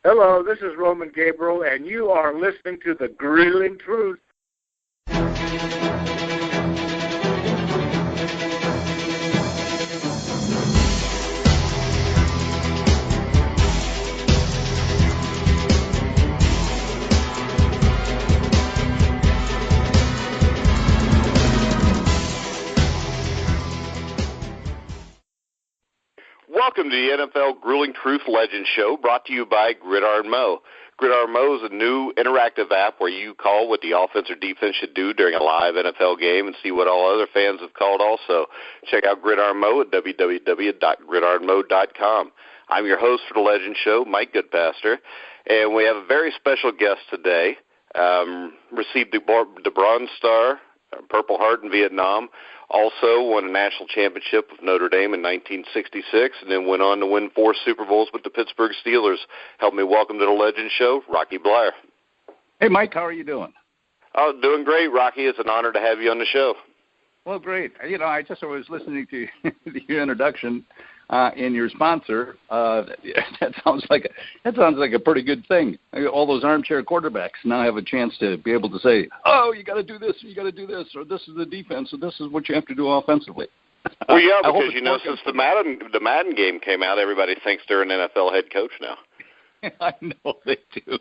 Hello, this is Roman Gabriel, and you are listening to The Grilling Truth. Welcome to the NFL Grueling Truth Legend Show, brought to you by Gridiron Mo. Gridiron Mo is a new interactive app where you call what the offense or defense should do during a live NFL game and see what all other fans have called also. Check out Gridiron Mo at www.gridironmo.com. I'm your host for the Legend Show, Mike Goodpaster, and we have a very special guest today. Received the Bronze Star, Purple Heart in Vietnam. Also won a national championship with Notre Dame in 1966, and then went on to win 4 Super Bowls with the Pittsburgh Steelers. Help me welcome to the Legend Show, Rocky Bleier. Hey, Mike, how are you doing? Oh, doing great, Rocky. It's an honor to have you on the show. Well, great. You know, I was listening to your introduction and your sponsor. That sounds like a pretty good thing. All those armchair quarterbacks now have a chance to be able to say, "Oh, you got to do this, you got to do this, or this is the defense, or this is what you have to do offensively." Well, yeah, because since the Madden game came out, everybody thinks they're an NFL head coach now. I know they do,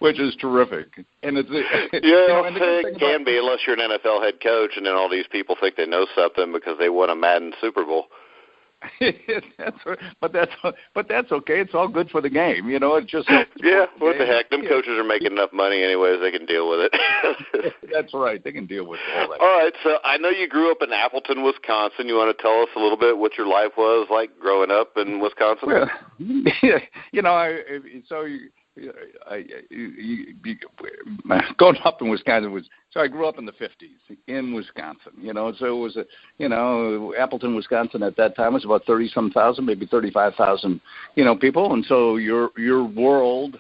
which is terrific. And it's it can be unless you're an NFL head coach, and then all these people think they know something because they won a Madden Super Bowl. But that's okay. It's all good for the game, you know. It just what the heck? Them coaches are making enough money anyways. They can deal with it. That's right. They can deal with all that. All right. So I know you grew up in Appleton, Wisconsin. You want to tell us a little bit what your life was like growing up in Wisconsin? Well, you know, growing up in Wisconsin I grew up in the 50s in Wisconsin, you know, so it was Appleton, Wisconsin at that time was about 30-some thousand, maybe 35,000, people. And so your world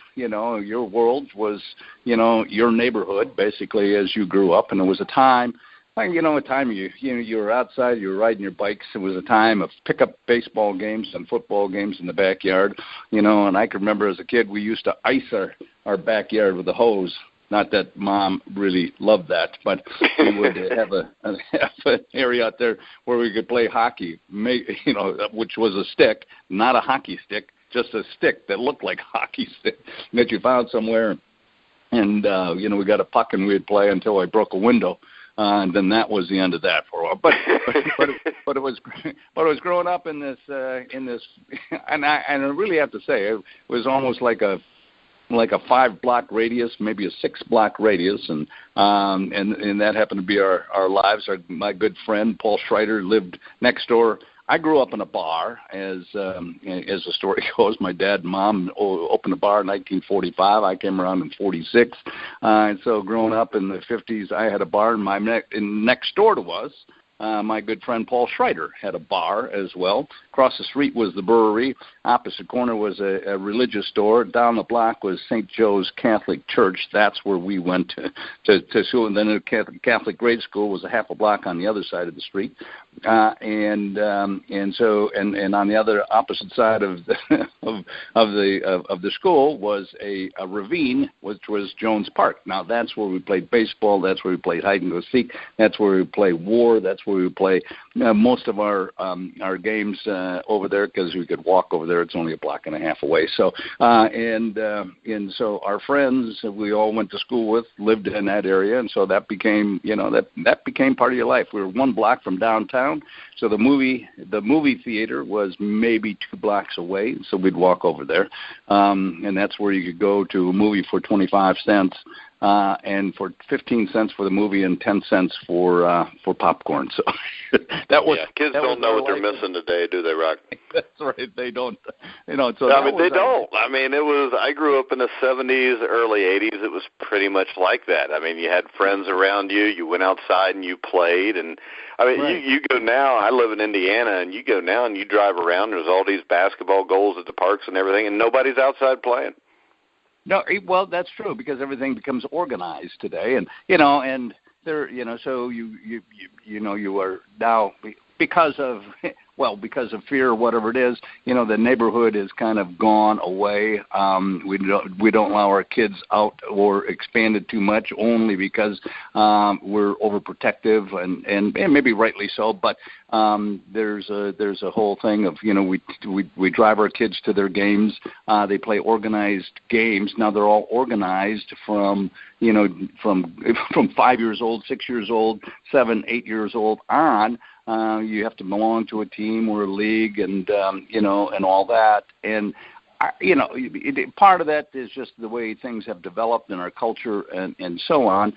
was, your neighborhood basically as you grew up. And it was a time, you were outside, you were riding your bikes. It was a time of pickup baseball games and football games in the backyard, and I can remember as a kid we used to ice our backyard with a hose. Not that Mom really loved that, but we would have an area out there where we could play hockey, which was a stick, not a hockey stick, just a stick that looked like a hockey stick that you found somewhere. And, we got a puck and we'd play until I broke a window. And then that was the end of that for a while. But it was growing up in this, and I really have to say it was almost like a 5-block radius, maybe a 6-block radius, and that happened to be our lives. My good friend Paul Schreider lived next door. I grew up in a bar, as the story goes. My dad and Mom opened a bar in 1945. I came around in 46, and so growing up in the 50s, I had a bar. And next door to us, my good friend Paul Schreider had a bar as well. Across the street was the brewery. Opposite corner was a religious store. Down the block was St. Joe's Catholic Church. That's where we went to school. And then a Catholic grade school was a half a block on the other side of the street. And on the other opposite side of the school was a ravine, which was Jones Park. Now that's where we played baseball. That's where we played hide and go seek. That's where we played war. That's where we play most of our games over there because we could walk over there. It's only a block and a half away. So so our friends we all went to school with lived in that area, and so that became that became part of your life. We were 1 block from downtown, so the movie theater was maybe 2 blocks away. So we'd walk over there, and that's where you could go to a movie for 25 cents. And for 15 cents for the movie and 10 cents for popcorn. So that was kids don't know what they're missing today, do they, Rock? That's right, they don't. So they don't. I mean, I grew up in the 70s, early 80s. It was pretty much like that. I mean, you had friends around you. You went outside and you played. And I mean, right. you go now. I live in Indiana, and you go now and you drive around. There's all these basketball goals at the parks and everything, and nobody's outside playing. No, well, that's true because everything becomes organized today, and there, so you are now because of well, because of fear or whatever it is, the neighborhood has kind of gone away. We don't allow our kids out or expand it too much, only because we're overprotective and maybe rightly so. But there's a whole thing of we drive our kids to their games. They play organized games. Now they're all organized from 5 years old, 6 years old, 7, 8 years old on. You have to belong to a team or a league, and and all that. And part of that is just the way things have developed in our culture and so on,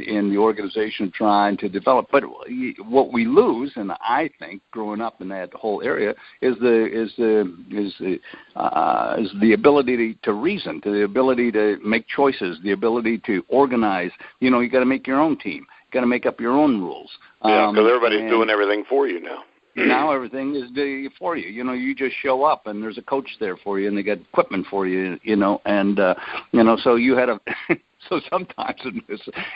in the organization trying to develop. But what we lose, and I think growing up in that whole area, is the ability to reason, the ability to make choices, the ability to organize. You got to make your own team. Got to make up your own rules. Yeah, because everybody's doing everything for you now. Now everything is for you. You just show up, and there's a coach there for you, and they got equipment for you. And so you had to. So sometimes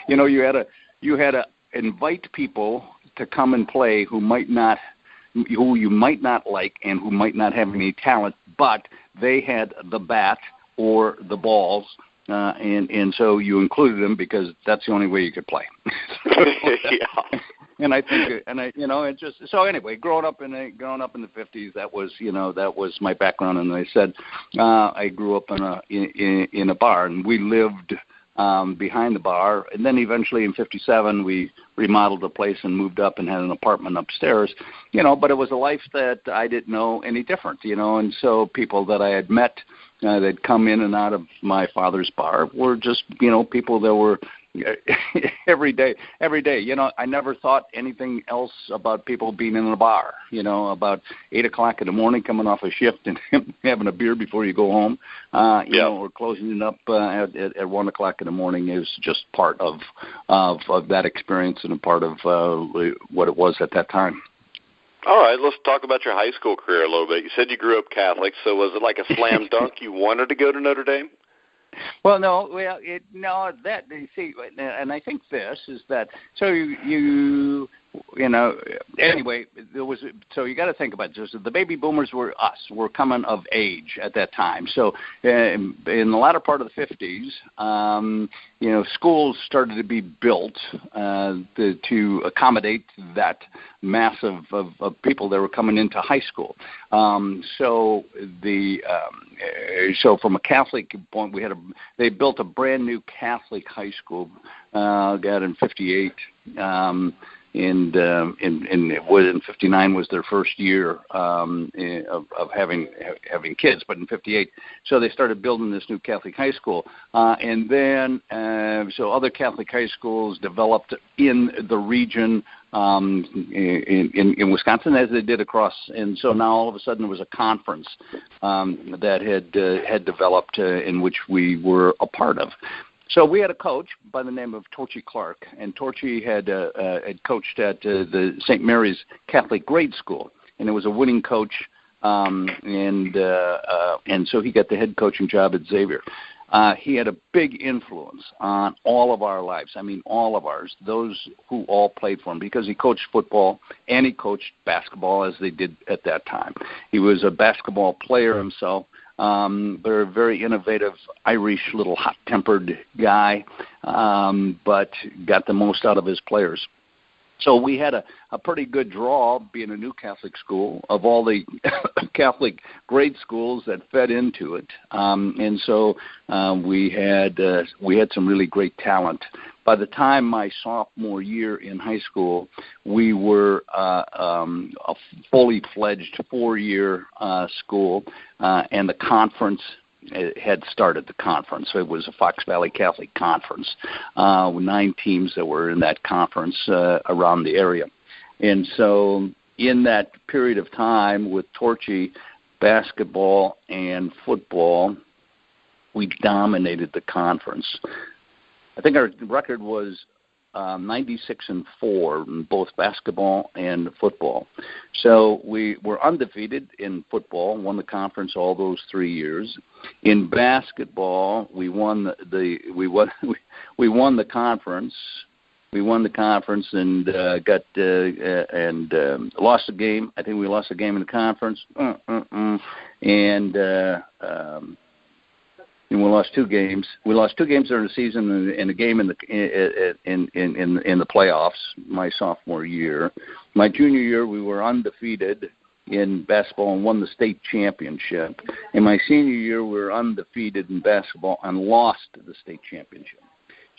you had to invite people to come and play who you might not like and who might not have any talent, but they had the bat or the balls. And so you included them because that's the only way you could play. Yeah. And I think, it just so anyway. Growing up in the 50s, that was my background. And I said I grew up in a bar, and we lived behind the bar. And then eventually in '57, we remodeled the place and moved up and had an apartment upstairs. But it was a life that I didn't know any different. And so people that I had met that come in and out of my father's bar were just people that were every day. I never thought anything else about people being in a bar. About 8 o'clock in the morning, coming off a shift and having a beer before you go home. Or closing it up at 1 o'clock in the morning is just part of that experience and a part of what it was at that time. All right, let's talk about your high school career a little bit. You said you grew up Catholic, so was it like a slam dunk? You wanted to go to Notre Dame? Well, no. Well, that you see, and I think this is that. So you anyway, there was. So you got to think about this. The baby boomers were us. We're coming of age at that time. So in the latter part of the 50s, schools started to be built to accommodate that mass of people that were coming into high school. So from a Catholic point, they built a brand new Catholic high school. In '58. And in '59 was their first year of having kids, but in '58, so they started building this new Catholic high school, and then so other Catholic high schools developed in the region in Wisconsin as they did across, and so now all of a sudden there was a conference that had developed in which we were a part of. So we had a coach by the name of Torchy Clark, and Torchy had coached at the St. Mary's Catholic Grade School, and it was a winning coach, and so he got the head coaching job at Xavier. He had a big influence on all of our lives. I mean, all of ours, those who all played for him, because he coached football and he coached basketball as they did at that time. He was a basketball player himself. They're a very innovative, Irish, little hot-tempered guy, but got the most out of his players. So we had a pretty good draw, being a new Catholic school, of all the Catholic grade schools that fed into it, and so we had some really great talent. By the time my sophomore year in high school, we were a fully fledged 4-year school, and the conference had started the conference. So it was a Fox Valley Catholic Conference, with 9 teams that were in that conference around the area. And so in that period of time with Torchy, basketball and football, we dominated the conference. I think our record was 96-4 in both basketball and football. So we were undefeated in football, won the conference all those 3 years. In basketball, we won the conference We won the conference and lost a game. I think we lost a game in the conference. And we lost 2 games. We lost 2 games during the season and a game in the playoffs my sophomore year. My junior year, we were undefeated in basketball and won the state championship. In my senior year, we were undefeated in basketball and lost the state championship.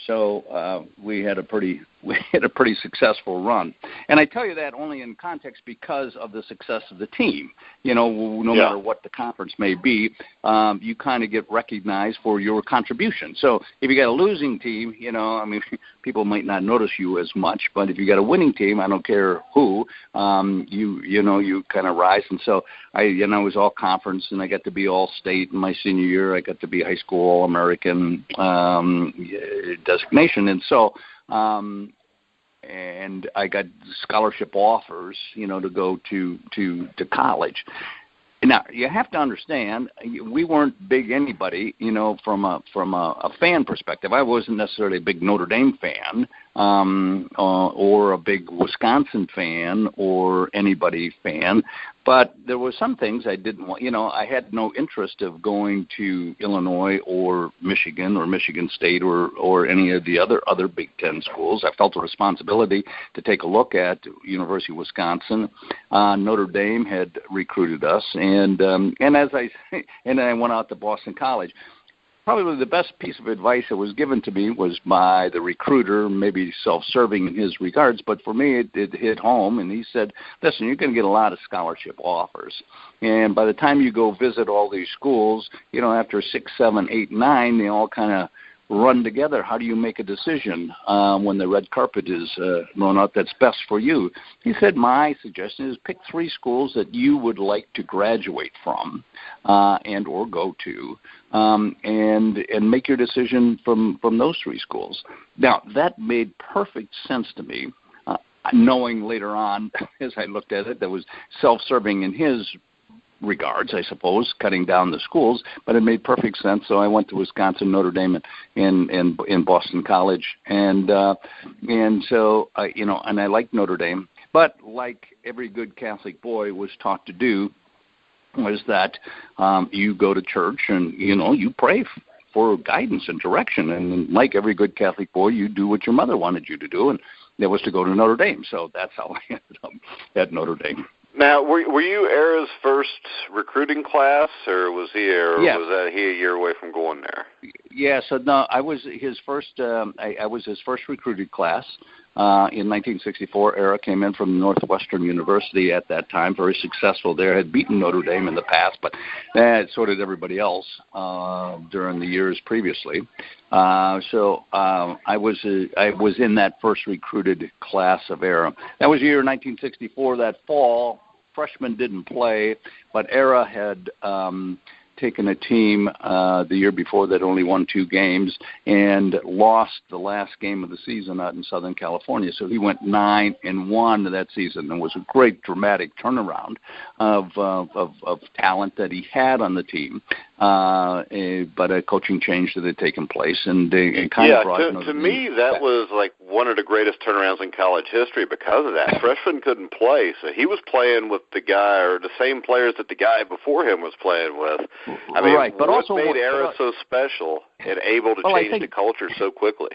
So we had a pretty successful run, and I tell you that only in context because of the success of the team. No matter what the conference may be, you kind of get recognized for your contribution. So if you got a losing team, people might not notice you as much, but if you got a winning team, I don't care who, you kind of rise. And so I was all conference, and I got to be all state in my senior year. I got to be high school All-American designation, and so. And I got scholarship offers, to go to college. Now, you have to understand, we weren't big anybody, from a fan perspective. I wasn't necessarily a big Notre Dame fan or a big Wisconsin fan or anybody fan, but there were some things I didn't want. I had no interest of going to Illinois or Michigan State or any of the other Big Ten schools. I felt a responsibility to take a look at University of Wisconsin. Notre Dame had recruited us, and as I say, and then I went out to Boston College. Probably the best piece of advice that was given to me was by the recruiter, maybe self-serving in his regards, but for me it hit home, and he said, listen, you're going to get a lot of scholarship offers, and by the time you go visit all these schools, after 6, 7, 8, 9, they all kind of run together. How do you make a decision when the red carpet is thrown out that's best for you? He said, my suggestion is pick 3 schools that you would like to graduate from and or go to, and make your decision from those 3 schools. Now, that made perfect sense to me, knowing later on, as I looked at it, that was self-serving in his regards, I suppose, cutting down the schools, but it made perfect sense. So I went to Wisconsin, Notre Dame, and Boston College, and so and I liked Notre Dame, but like every good Catholic boy was taught to do, was that you go to church and you pray for guidance and direction, and like every good Catholic boy, you do what your mother wanted you to do, and that was to go to Notre Dame. So that's how I ended up at Notre Dame. Now, were you Era's first recruiting class, or was he a year away from going there? Yeah, so no, I was his first. I was his first recruited class in 1964. Era came in from Northwestern University at that time, very successful there. Had beaten Notre Dame in the past, but so did everybody else during the years previously. So I was in that first recruited class of Era. That was the year 1964. That fall, freshmen didn't play, but Era had taken a team the year before that only won 2 games and lost the last game of the season out in Southern California. So he went 9-1 that season, and was a great dramatic turnaround of talent that he had on the team. But a coaching change that had taken place, and it kind of brought to me that was like one of the greatest turnarounds in college history because of that. Freshmen couldn't play, so he was playing with the guy or the same players that the guy before him was playing with. I mean, right, but what also made Era so special and able to change the culture so quickly?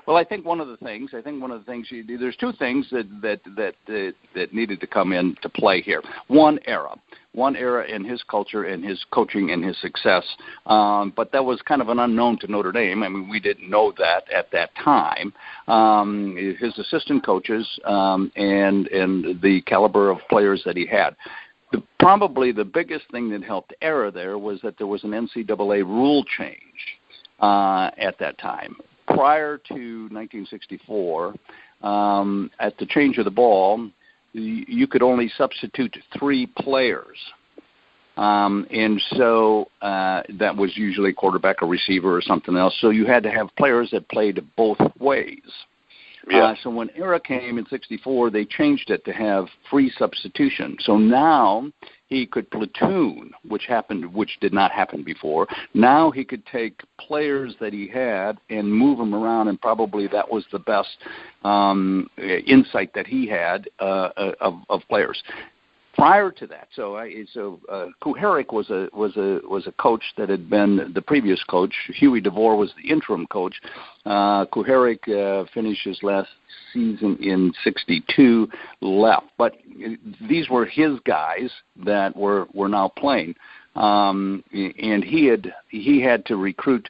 Well, I think one of the things there's 2 things that needed to come into play here. One, Era in his culture and his coaching and his success, but that was kind of an unknown to Notre Dame. I mean, we didn't know that at that time. His assistant coaches and the caliber of players that he had. Probably the biggest thing that helped Era there was that there was an NCAA rule change at that time. Prior to 1964, at the change of the ball, you could only substitute 3 players. And so that was usually a quarterback, a receiver, or something else. So you had to have players that played both ways. Yeah. So when Era came in 64, they changed it to have free substitution. So now he could platoon, which did not happen before. Now he could take players that he had and move them around, and probably that was the best insight that he had of players. Prior to that, Kuharich was a coach that had been the previous coach. Huey DeVore was the interim coach. Kuharich finished his last season in '62, left, but these were his guys that were now playing, and he had to recruit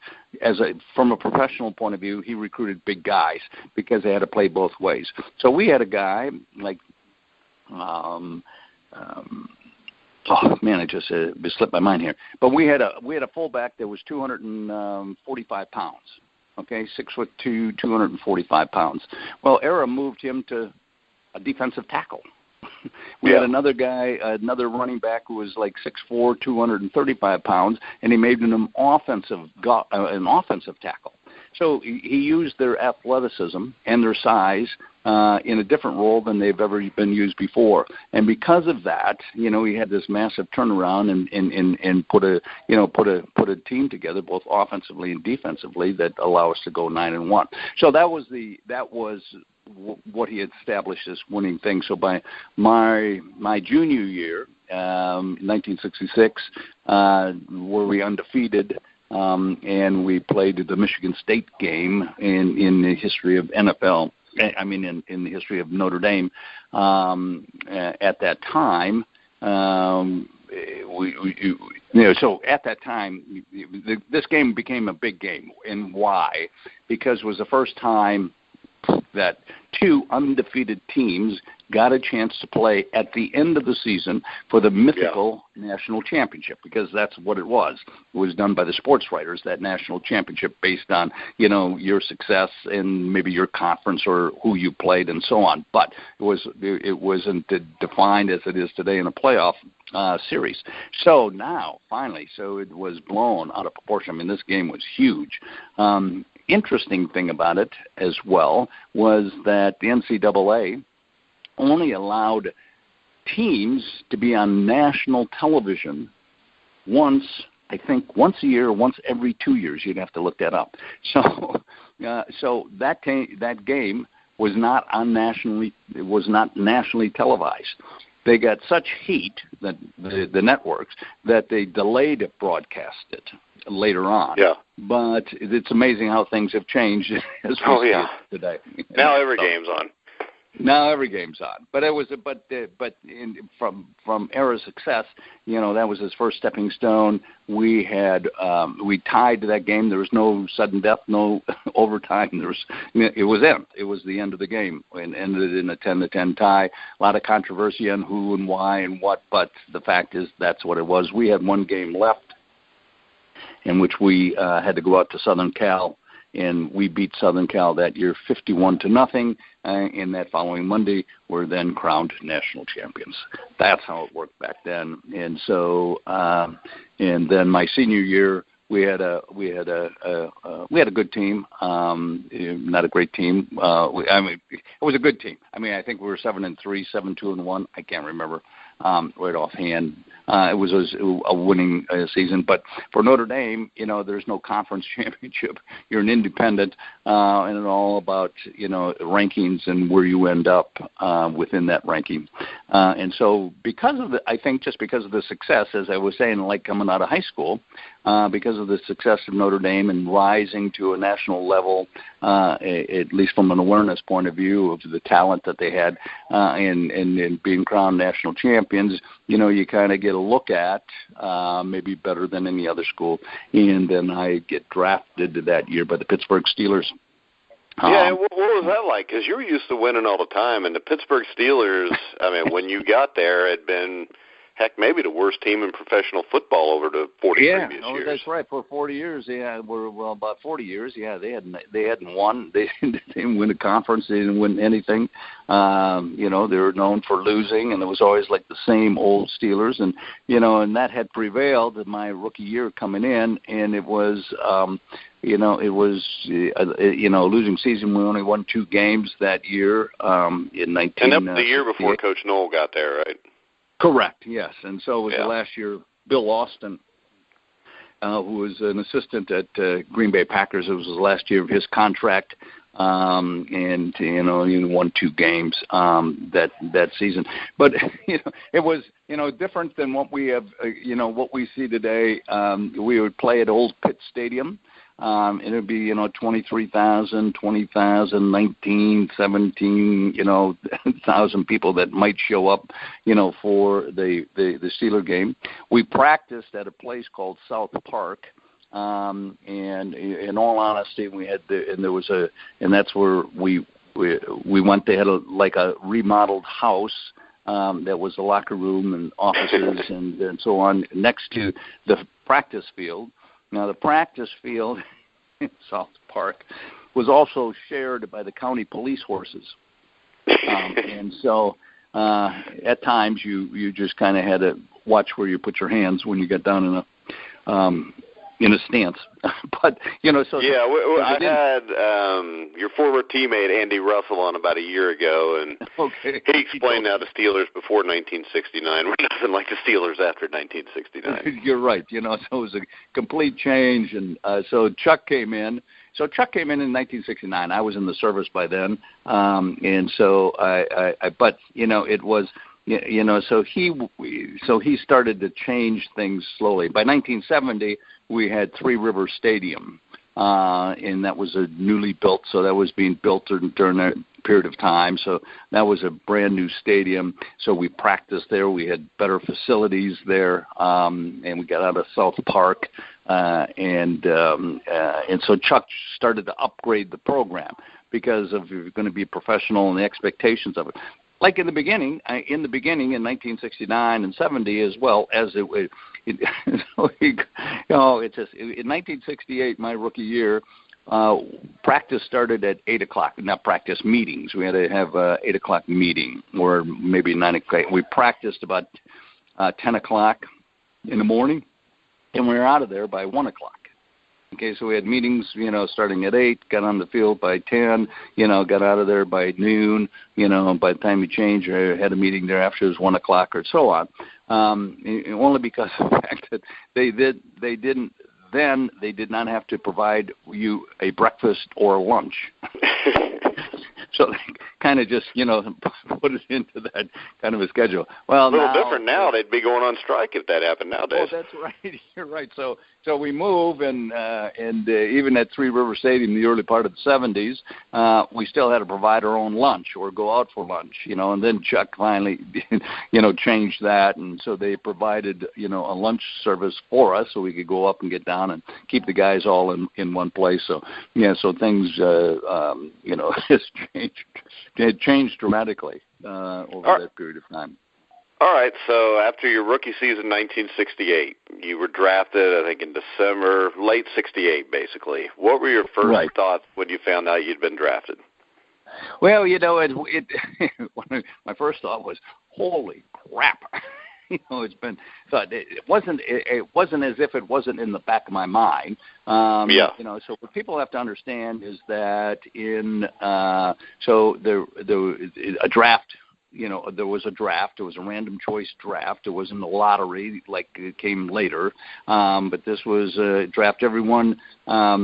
from a professional point of view. He recruited big guys because they had to play both ways. So we had a guy like. It just slipped my mind here. But we had a fullback that was 245 pounds. Okay, 6'2", 245 pounds. Well, Era moved him to a defensive tackle. We had another guy, another running back who was like 6'4", 235 pounds, and he made him an offensive tackle. So he used their athleticism and their size in a different role than they've ever been used before. And because of that, he had this massive turnaround and put a team together, both offensively and defensively, that allow us to go 9-1. So that was what he established as winning thing. So by my junior year, 1966, were we undefeated. And we played the Michigan State game in the history of NFL. I mean, in the history of Notre Dame. At that time, so at that time, this game became a big game. And why? Because it was the first time that two undefeated teams got a chance to play at the end of the season for the mythical national championship, because that's what it was. It was done by the sports writers, that national championship, based on, your success and maybe your conference or who you played and so on. But it wasn't defined as it is today in a playoff series. So now, finally, it was blown out of proportion. I mean, this game was huge. Interesting thing about it as well was that the NCAA only allowed teams to be on national television once a year, once every 2 years. You'd have to look that up. So that game was not nationally televised. They got such heat, that the networks, that they delayed broadcast it later on. Yeah. But it's amazing how things have changed as we see it today. Now every game's on. Now every game's on. But it was from Era's success, that was his first stepping stone. We tied that game. There was no sudden death, no overtime. It was the end of the game, and ended in a 10-10 tie. A lot of controversy on who and why and what, but the fact is that's what it was. We had one game left, in which we had to go out to Southern Cal, and we beat Southern Cal that year 51-0. And that following Monday, we're then crowned national champions. That's how it worked back then. And so, and then my senior year, we had a good team, not a great team. It was a good team. I mean, I think we were 7-3, 7-2-1. I can't remember right offhand. It was a winning season. But for Notre Dame, there's no conference championship. You're an independent, and it's all about rankings and where you end up within that ranking. And so, because of the success, as I was saying, like coming out of high school, because of the success of Notre Dame and rising to a national level, at least from an awareness point of view of the talent that they had, and being crowned national champions, you kind of get a look at maybe better than any other school. And then I get drafted that year by the Pittsburgh Steelers. Yeah, what was that like? Because you were used to winning all the time, and the Pittsburgh Steelers, when you got there, had been, heck, maybe the worst team in professional football over the 40 previous years. Yeah, that's right. For 40 years, about 40 years, they hadn't won. They didn't win a conference. They didn't win anything. They were known for losing, and it was always like the same old Steelers. And and that had prevailed in my rookie year coming in, and it was. A losing season. We only won 2 games that year in 19. And the year before Coach Knoll got there, right? Correct, yes. And so it was Yeah. the last year, Bill Austin, who was an assistant at Green Bay Packers. It was the last year of his contract, and he won 2 games that season. But it was different than what we have, what we see today. We would play at Old Pitt Stadium. It would be 23,000, 20,000, 19, 17, 1,000 people that might show up, for the Steeler game. We practiced at a place called South Park. And in all honesty, we had and that's where we went. They had a remodeled house that was a locker room and offices and so on next to the practice field. Now the practice field in South Park was also shared by the county police horses, and so at times you just kind of had to watch where you put your hands when you got down in a stance. But I had your former teammate Andy Russell on about a year ago, and he explained how the Steelers before 1969 were nothing like the Steelers after 1969. You're right. So it was a complete change, and so Chuck came in. So Chuck came in 1969. I was in the service by then, and so but it was. So he started to change things slowly. By 1970, we had Three River Stadium, and that was a newly built. So that was being built during that period of time. So that was a brand new stadium. So we practiced there. We had better facilities there, and we got out of South Park, and so Chuck started to upgrade the program because of you're going to be professional and the expectations of it. Like in the beginning in 1969 and 70 as well as it's just in 1968, my rookie year, practice started at 8 o'clock. Not practice, meetings. We had to have 8 o'clock meeting or maybe 9 o'clock. We practiced about 10 o'clock in the morning, and we were out of there by 1 o'clock. Okay, so we had meetings, starting at 8, got on the field by 10, got out of there by noon, by the time you change, or had a meeting there after it was 1 o'clock or so on. Only because of the fact that they did not have to provide you a breakfast or a lunch. So they kind of just, put it into that kind of a schedule. Well, a little different now. They'd be going on strike if that happened nowadays. Oh, that's right. You're right. So we move, and even at Three River Stadium, the early part of the 70s, we still had to provide our own lunch or go out for lunch, and then Chuck finally, changed that, and so they provided, a lunch service for us so we could go up and get down and keep the guys all in one place. So, so things, it changed dramatically over that period of time. All right, so after your rookie season, 1968, you were drafted, I think, in December, late 68, basically. What were your first thoughts when you found out you'd been drafted? Well, my first thought was, holy crap. It's been. So it wasn't as if it wasn't in the back of my mind. So what people have to understand is that a draft. There was a draft. It was a random choice draft. It wasn't a lottery like it came later. But this was a draft. Everyone had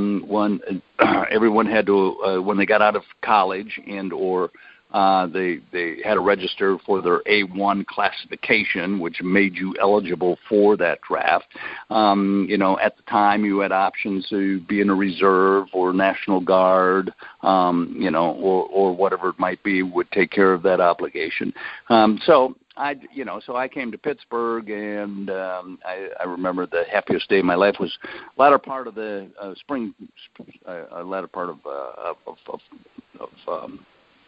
to when they got out of college and or they had to register for their A1 classification, which made you eligible for that draft. At the time you had options to be in a reserve or National Guard, or whatever it might be would take care of that obligation. So I came to Pittsburgh, and I remember the happiest day of my life was latter part of the spring, latter part of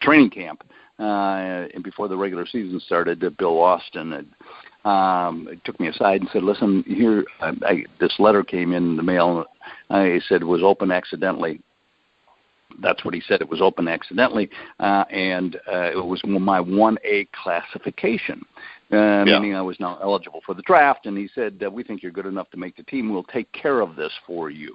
training camp, and before the regular season started, Bill Austin took me aside and said, "Listen, here, this letter came in the mail." He said it was open accidentally. That's what he said. It was open accidentally, and it was my 1A classification, meaning I was now eligible for the draft. And he said, "We think you're good enough to make the team. We'll take care of this for you."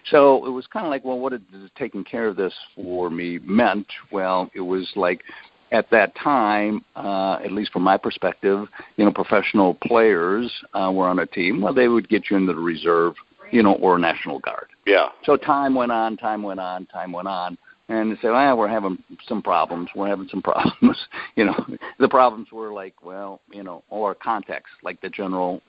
So it was kind of like, well, what did taking care of this for me meant? Well, it was like at that time, at least from my perspective, professional players were on a team. Well, they would get you into the reserve, or National Guard. Yeah. So time went on, and they say, well, we're having some problems. The problems were like, or context, like the general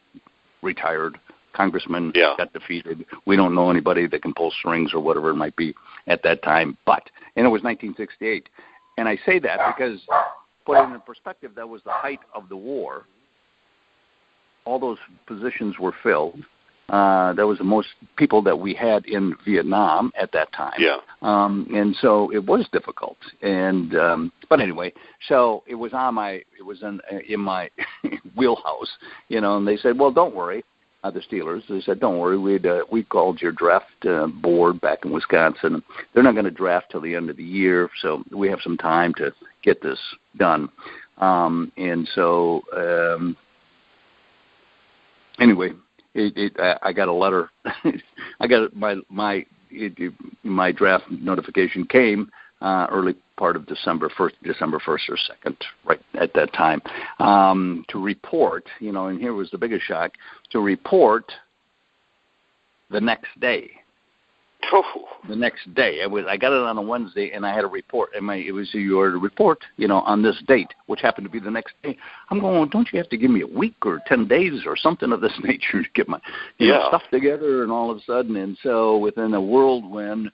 retired, congressman got defeated. We don't know anybody that can pull strings or whatever it might be at that time. And it was 1968. And I say that because, put it in perspective, that was the height of the war. All those positions were filled. That was the most people that we had in Vietnam at that time. Yeah. And so it was difficult. And but anyway, so it was in my wheelhouse, and they said, well, don't worry. The Steelers, they said, don't worry, we called your draft board back in Wisconsin. They're not going to draft till the end of the year, so we have some time to get this done. And so anyway, I got a letter. I got my draft notification came early part of December 1st or 2nd, right at that time, to report, and here was the biggest shock, to report the next day. Oh. The next day. I got it on a Wednesday, and I had a report. You were to report, on this date, which happened to be the next day. I'm going, don't you have to give me a week or 10 days or something of this nature to get my stuff together? And all of a sudden, and so within a whirlwind,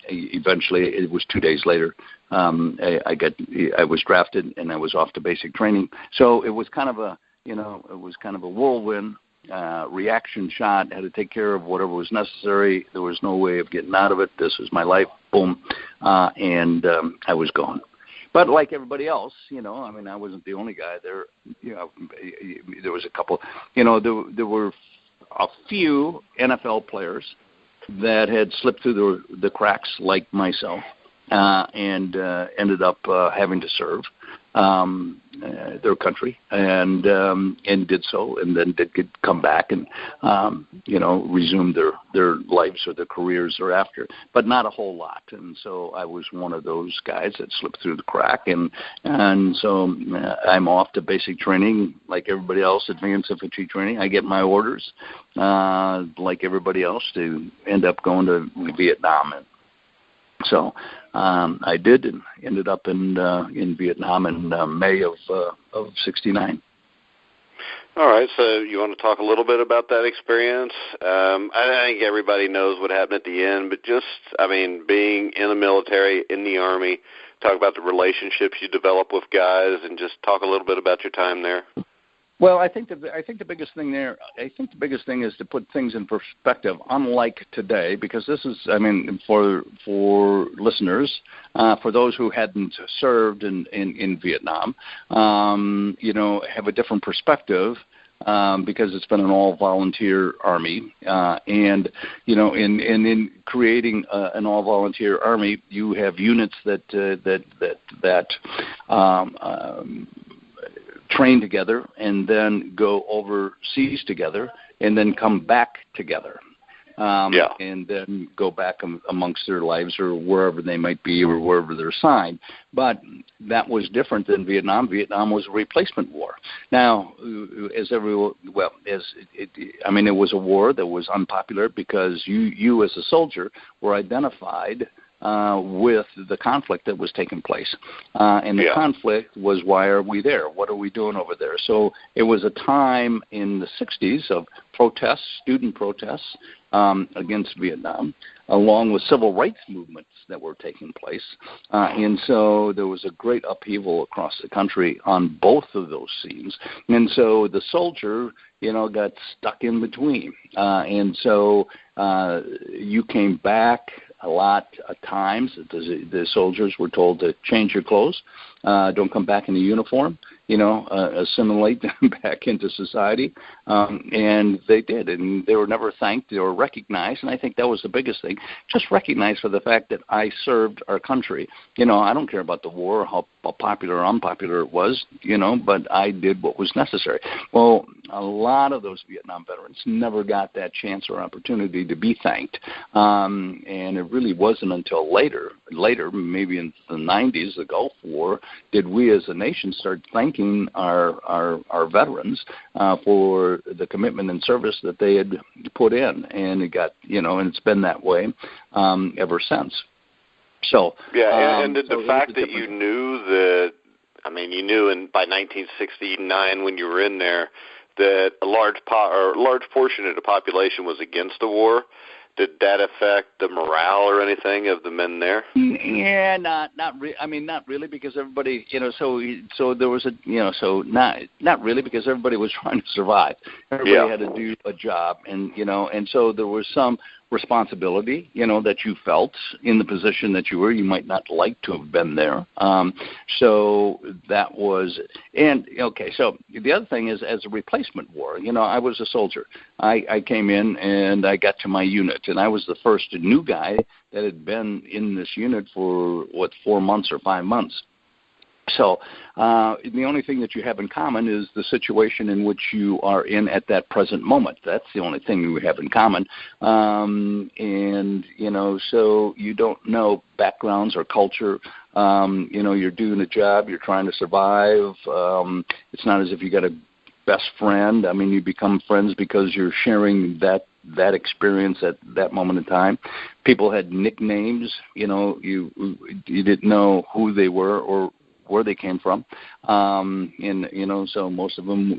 eventually it was 2 days later, I was drafted and I was off to basic training. So it was kind of a whirlwind reaction shot. I had to take care of whatever was necessary. There was no way of getting out of it. This was my life. Boom. And I was gone. But like everybody else, I wasn't the only guy there. There was a couple, there were a few NFL players that had slipped through the cracks like myself, and ended up having to serve their country, and did so, and then did come back and resume their lives or their careers thereafter, but not a whole lot. And so I was one of those guys that slipped through the crack, and so I'm off to basic training like everybody else, advanced infantry training. I get my orders like everybody else to end up going to Vietnam. And so I did, and ended up in Vietnam in May of '69. All right, so you want to talk a little bit about that experience? I think everybody knows what happened at the end, but just, being in the military, in the Army, talk about the relationships you develop with guys, and just talk a little bit about your time there. Well, I think the biggest thing there, is to put things in perspective, unlike today, because this is, for listeners, for those who hadn't served in Vietnam, have a different perspective. Because it's been an all-volunteer Army, and in creating an all-volunteer Army, you have units that train together and then go overseas together and then come back together. And then go back amongst their lives or wherever they might be or wherever they're assigned. But that was different than Vietnam. Vietnam was a replacement war. Now, it was a war that was unpopular because you as a soldier were identified with the conflict that was taking place. And the conflict was, why are we there? What are we doing over there? So it was a time in the 60s of protests, student protests against Vietnam, along with civil rights movements that were taking place. And so there was a great upheaval across the country on both of those scenes. And so the soldier, got stuck in between. And so you came back a lot of times. The soldiers were told to change your clothes. Don't come back in a uniform. assimilate back into society, and they did, and they were never thanked. They were recognized, and I think that was the biggest thing, just recognized for the fact that I served our country. I don't care about the war, how popular or unpopular it was, but I did what was necessary. Well, a lot of those Vietnam veterans never got that chance or opportunity to be thanked, and it really wasn't until later, maybe in the 90s, the Gulf War, did we as a nation start thanking our veterans for the commitment and service that they had put in, and it got, and it's been that way ever since. So and the fact that you knew that, you knew by 1969 when you were in there that a large portion of the population was against the war. Did that affect the morale or anything of the men there? Yeah, not really, because everybody, so there was not really, because everybody was trying to survive. Everybody had to do a job, and so there was some responsibility, that you felt in the position that you were. You might not like to have been there. So that was, so the other thing is, as a replacement war, I was a soldier. I came in and I got to my unit, and I was the first new guy that had been in this unit for 4 months or 5 months. So the only thing that you have in common is the situation in which you are in at that present moment. That's the only thing you have in common. So you don't know backgrounds or culture. You're doing a job. You're trying to survive. It's not as if you got a best friend. You become friends because you're sharing that experience at that moment in time. People had nicknames. You didn't know who they were or where they came from, so most of them,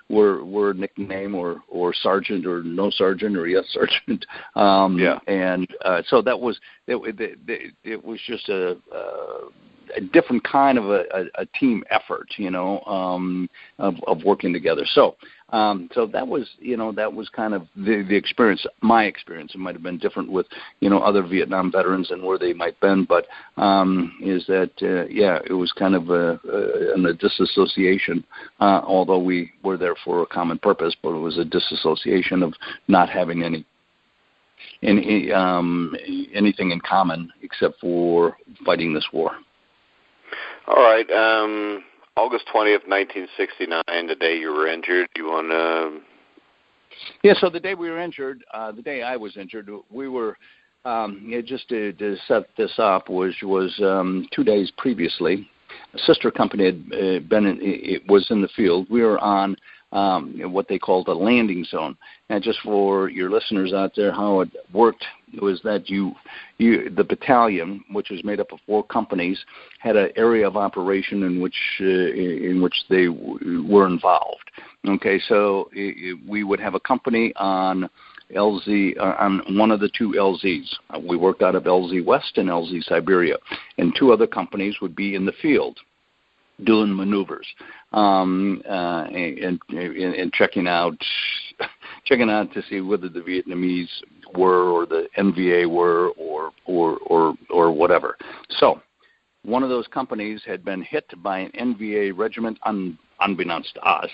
were nickname or sergeant or no sergeant or yes sergeant, and so that was it was just a different kind of a team effort, of working together. So that was kind of the experience. My experience, it might have been different with other Vietnam veterans and where they might have been, but is that it was kind of a disassociation. Although we were there for a common purpose, but it was a disassociation of not having anything in common except for fighting this war. All right. August 20th, 1969, the day you were injured. Do you want to... Yeah, so the day we were injured, the day I was injured, we were, just to set this up, was 2 days previously. A sister company had was in the field. We were on what they called a landing zone. And just for your listeners out there, how it worked was that the battalion, which was made up of 4 companies, had an area of operation in which they were involved. Okay, so we would have a company on LZ, on one of the 2 LZs. We worked out of LZ West and LZ Siberia, and 2 other companies would be in the field doing maneuvers, and checking out to see whether the Vietnamese were or the NVA were or whatever. So one of those companies had been hit by an NVA regiment unbeknownst to us,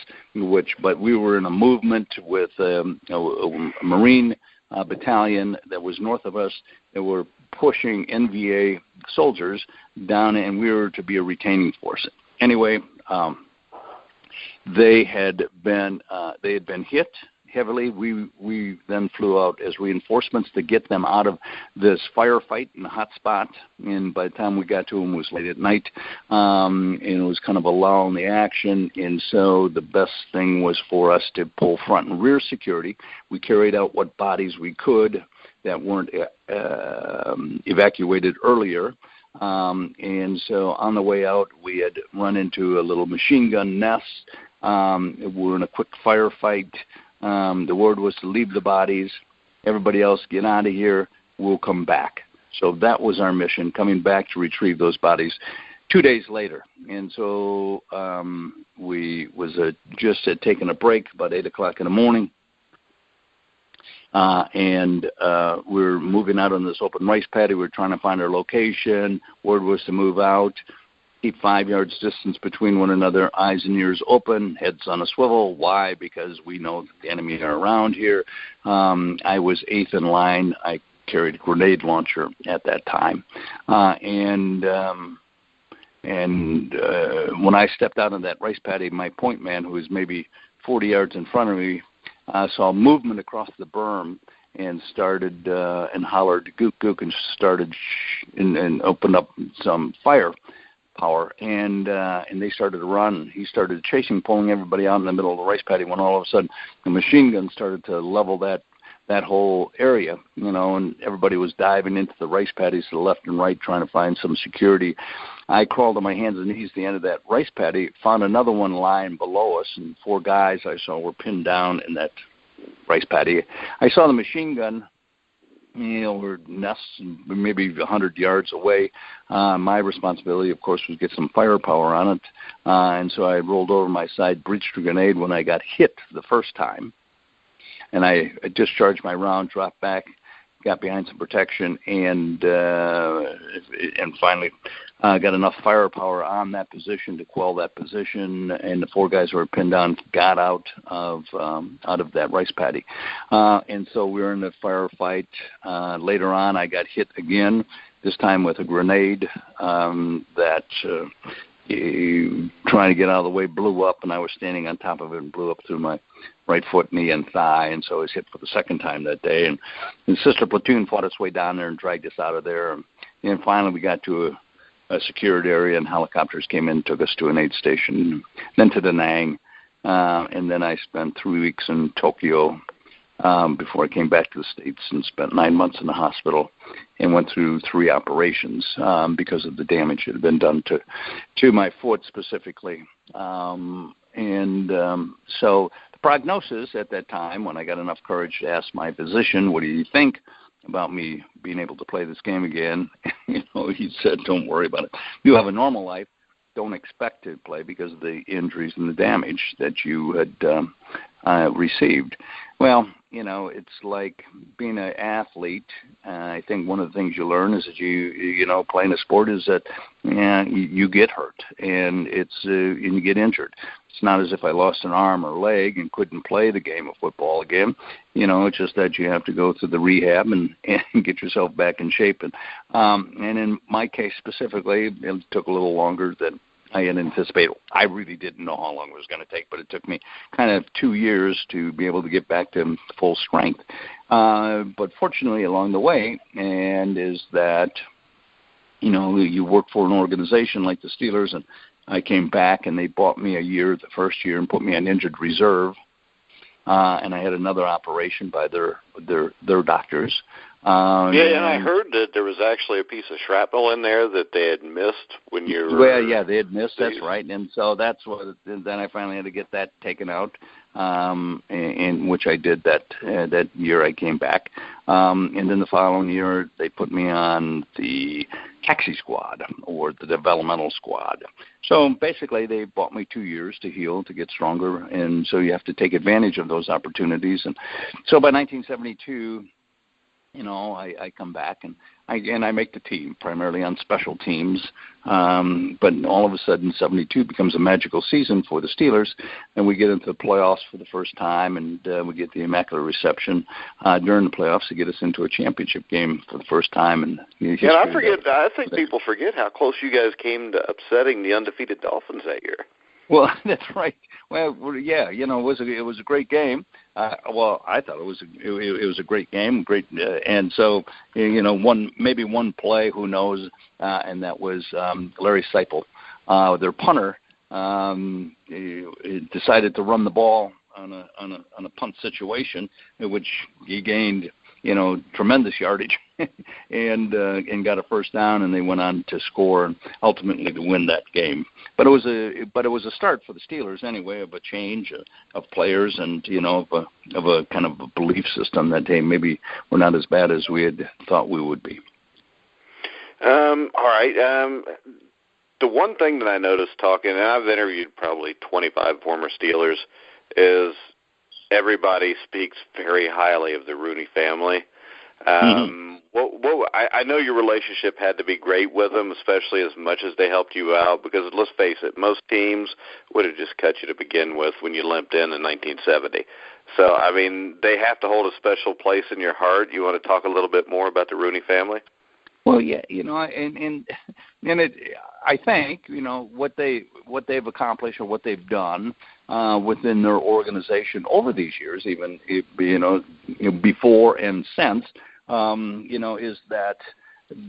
but we were in a movement with a Marine battalion that was north of us that were pushing NVA soldiers down, and we were to be a retaining force. Anyway, they had been hit heavily. We then flew out as reinforcements to get them out of this firefight in the hot spot. And by the time we got to them, it was late at night, and it was kind of a lull in the action. And so the best thing was for us to pull front and rear security. We carried out what bodies we could that weren't evacuated earlier. And so on the way out, we had run into a little machine gun nest. We were in a quick firefight. The word was to leave the bodies. Everybody else, get out of here. We'll come back. So that was our mission, coming back to retrieve those bodies 2 days later. And so we just had taken a break about 8 o'clock in the morning. And we're moving out on this open rice paddy. We're trying to find our location. Word was to move out. keep 5 yards distance between one another, eyes and ears open, heads on a swivel. Why? Because we know that the enemy are around here. I was 8th in line. I carried a grenade launcher at that time. And when I stepped out of that rice paddy, my point man, who was maybe 40 yards in front of me, saw movement across the berm and started and hollered gook gook and started and opened up some fire power, and they started to run. He started chasing, pulling everybody out in the middle of the rice paddy, when all of a sudden the machine gun started to level that whole area, and everybody was diving into the rice paddies to the left and right trying to find some security. I crawled on my hands and knees to the end of that rice paddy, found another one lying below us, and 4 guys I saw were pinned down in that rice paddy. I saw the machine gun, were nests maybe 100 yards away. My responsibility, of course, was get some firepower on it, and so I rolled over my side, breached a grenade when I got hit the first time. And I discharged my round, dropped back, got behind some protection, and finally got enough firepower on that position to quell that position. And the 4 guys who were pinned down got out of that rice paddy. And so we were in the firefight. Later on, I got hit again, this time with a grenade that trying to get out of the way blew up, and I was standing on top of it and blew up through my right foot, knee, and thigh, and so I was hit for the second time that day. And the sister platoon fought its way down there and dragged us out of there. And finally we got to a secured area, and helicopters came in and took us to an aid station, then to Da Nang, and then I spent 3 weeks in Tokyo before I came back to the States, and spent 9 months in the hospital and went through 3 operations because of the damage that had been done to my foot specifically. So the prognosis at that time, when I got enough courage to ask my physician, what do you think about me being able to play this game again? He said, don't worry about it. You have a normal life. Don't expect to play because of the injuries and the damage that you had received. Well, it's like being an athlete. I think one of the things you learn is that you playing a sport is that you get hurt and and you get injured. It's not as if I lost an arm or leg and couldn't play the game of football again. It's just that you have to go through the rehab and get yourself back in shape. And in my case specifically, it took a little longer than I had anticipated. I really didn't know how long it was going to take, but it took me kind of 2 years to be able to get back to full strength. But fortunately along the way, and is that, you work for an organization like the Steelers, and I came back and they bought me a year the first year and put me on injured reserve. And I had another operation by their doctors. And I heard that there was actually a piece of shrapnel in there that they had missed when you were... Well, yeah, they had missed, that's right. And so that's what, then I finally had to get that taken out, and which I did that year I came back. And then the following year, they put me on the taxi squad, or the developmental squad. So basically, they bought me 2 years to heal, to get stronger, and so you have to take advantage of those opportunities. And so by 1972, I come back and I make the team, primarily on special teams. But all of a sudden, 72 becomes a magical season for the Steelers, and we get into the playoffs for the first time, and we get the immaculate reception during the playoffs to get us into a championship game for the first time. And I think people forget how close you guys came to upsetting the undefeated Dolphins that year. Well, that's right. Well, yeah, it was a great game. Well, I thought it was a great game, and so one play, who knows, and that was Larry Seipel, their punter, decided to run the ball on a punt situation, in which he gained tremendous yardage and got a first down, and they went on to score and ultimately to win that game. But it was a start for the Steelers anyway, of a change of players, and of a kind of a belief system that, hey, maybe we're not as bad as we had thought we would be. All right. The one thing that I noticed talking, and I've interviewed probably 25 former Steelers, is everybody speaks very highly of the Rooney family. What I know your relationship had to be great with them, especially as much as they helped you out, because let's face it, most teams would have just cut you to begin with when you limped in 1970. So, I mean, they have to hold a special place in your heart. You want to talk a little bit more about the Rooney family? Well, yeah, and I think, what they've accomplished or what they've done within their organization over these years, even before and since, is that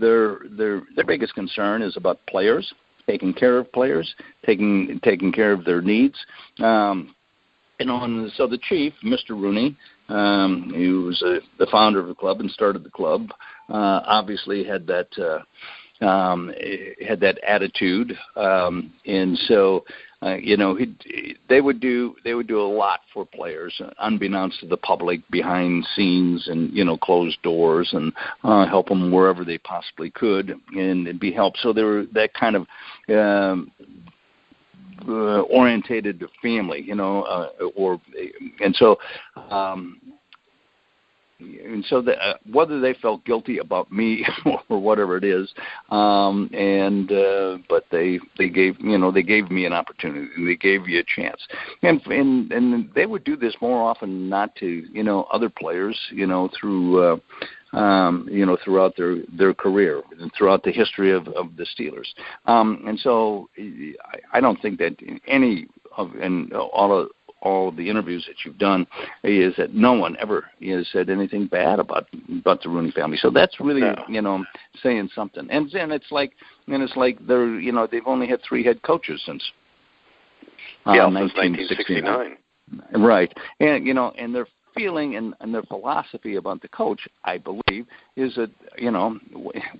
their biggest concern is about players, taking care of players, taking care of their needs. And so the chief, Mr. Rooney, who was the founder of the club and started the club, obviously had that attitude, and so they would do a lot for players, unbeknownst to the public, behind scenes and closed doors, and help them wherever they possibly could and be helped. So they were that kind of orientated family, and so whether they felt guilty about me or whatever it is, but they gave me an opportunity, and they gave you a chance, and they would do this more often than not to other players, through throughout their career and throughout the history of the Steelers. And so I don't think that any of all of the interviews that you've done is that no one ever said anything bad about the Rooney family. So that's really saying something. And it's like they're they've only had 3 head coaches since 1969. Right. And and their feeling and their philosophy about the coach, I believe, is that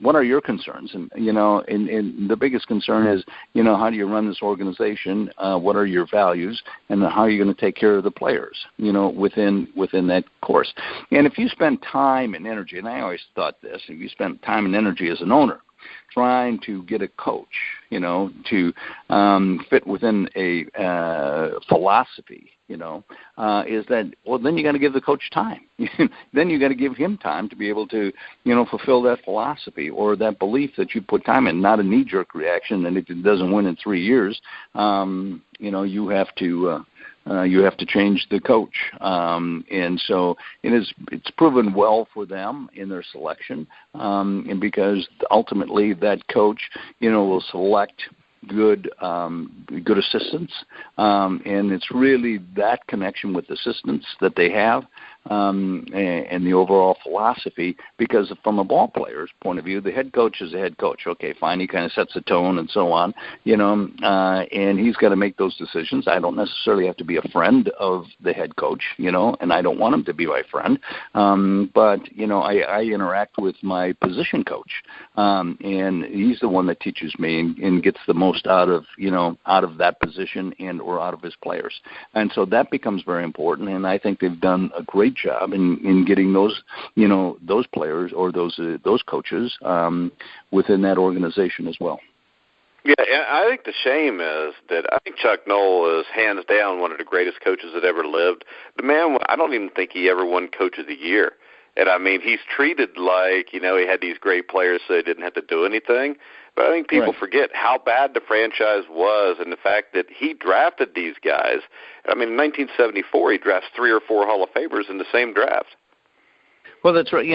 what are your concerns? And and the biggest concern is how do you run this organization? What are your values? And how are you going to take care of the players? Within that course. And if you spend time and energy, and I always thought this, if you spend time and energy as an owner trying to get a coach, to fit within a philosophy, is that, well, then you got to give the coach time. Then you got to give him time to be able to, fulfill that philosophy or that belief that you put time in, not a knee-jerk reaction. And if it doesn't win in 3 years, you have to change the coach, and so it's proven well for them in their selection, and because ultimately that coach, will select good assistants, and it's really that connection with assistants that they have, and the overall philosophy, because from a ball player's point of view, the head coach is a head coach. Okay, fine, he kind of sets the tone and so on, and he's got to make those decisions. I don't necessarily have to be a friend of the head coach, and I don't want him to be my friend, but, I interact with my position coach, and he's the one that teaches me and gets the most out of that position and or out of his players. And so that becomes very important, and I think they've done a great job in getting those players or those coaches within that organization as well. Yeah, and I think the shame is that I think Chuck Noll is hands down one of the greatest coaches that ever lived. The man, I don't even think he ever won Coach of the Year. And, I mean, he's treated like, he had these great players so he didn't have to do anything. But I think people forget how bad the franchise was and the fact that he drafted these guys. I mean, in 1974, he drafts 3 or 4 Hall of Famers in the same draft. Well, that's right.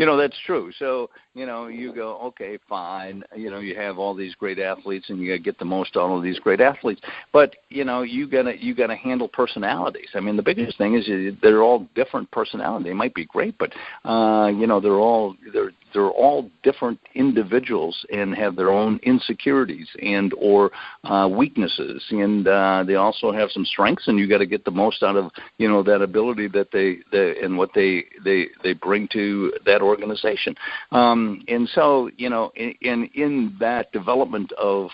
That's true. So, you go, okay, fine. You have all these great athletes, and you got to get the most out of these great athletes. But you gotta handle personalities. I mean, the biggest thing is they're all different personalities. They might be great, but they're all different individuals and have their own insecurities and or weaknesses, and they also have some strengths. And you got to get the most out of that ability that and what they bring to that organization. And so, in that development of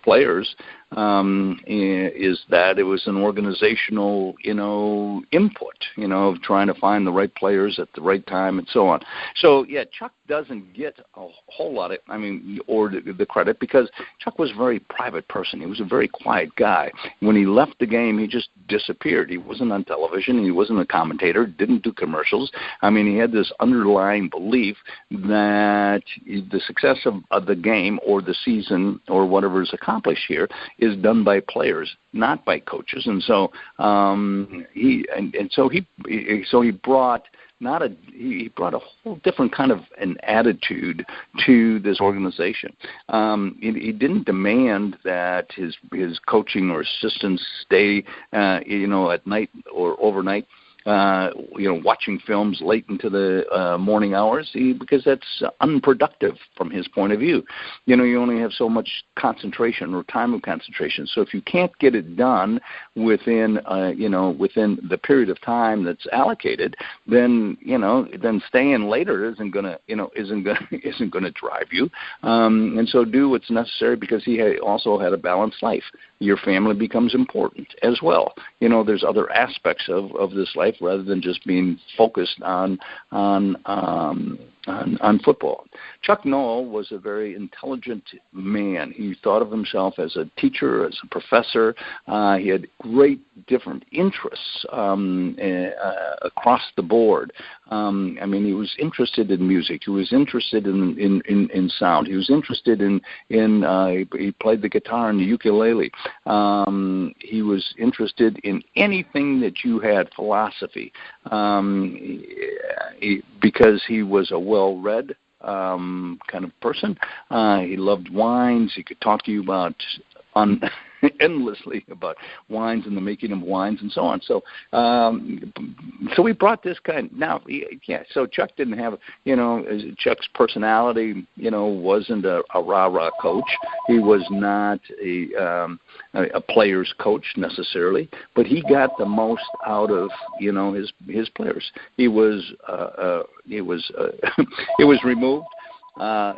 players, is that it was an organizational, input, of trying to find the right players at the right time and so on. So, yeah, Chuck doesn't get a whole lot of, or the credit, because Chuck was a very private person. He was a very quiet guy. When he left the game, he just disappeared. He wasn't on television. He wasn't a commentator, didn't do commercials. He had this underlying belief that the success of the game or the season or whatever is accomplished here is done by players, not by coaches. And so he brought he brought a whole different kind of an attitude to this organization. He didn't demand that his coaching or assistants stay, at night or overnight, watching films late into the morning hours, because that's unproductive from his point of view. You only have so much concentration or time of concentration. So if you can't get it done within the period of time that's allocated, then staying later isn't gonna drive you. And so do what's necessary, because he also had a balanced life. Your family becomes important as well. There's other aspects of this life rather than just being focused on football. Chuck Noll was a very intelligent man. He thought of himself as a teacher, as a professor. He had great different interests across the board. He was interested in music. He was interested in sound. He was interested in he played the guitar and the ukulele. He was interested in anything that you had philosophy, because he was a well-read kind of person. He loved wines. He could talk to you about endlessly about wines and the making of wines and so on. So we brought this kind. Now, so Chuck didn't have, Chuck's personality, wasn't a rah-rah coach. He was not a player's coach necessarily, but he got the most out of, his players. He was removed. A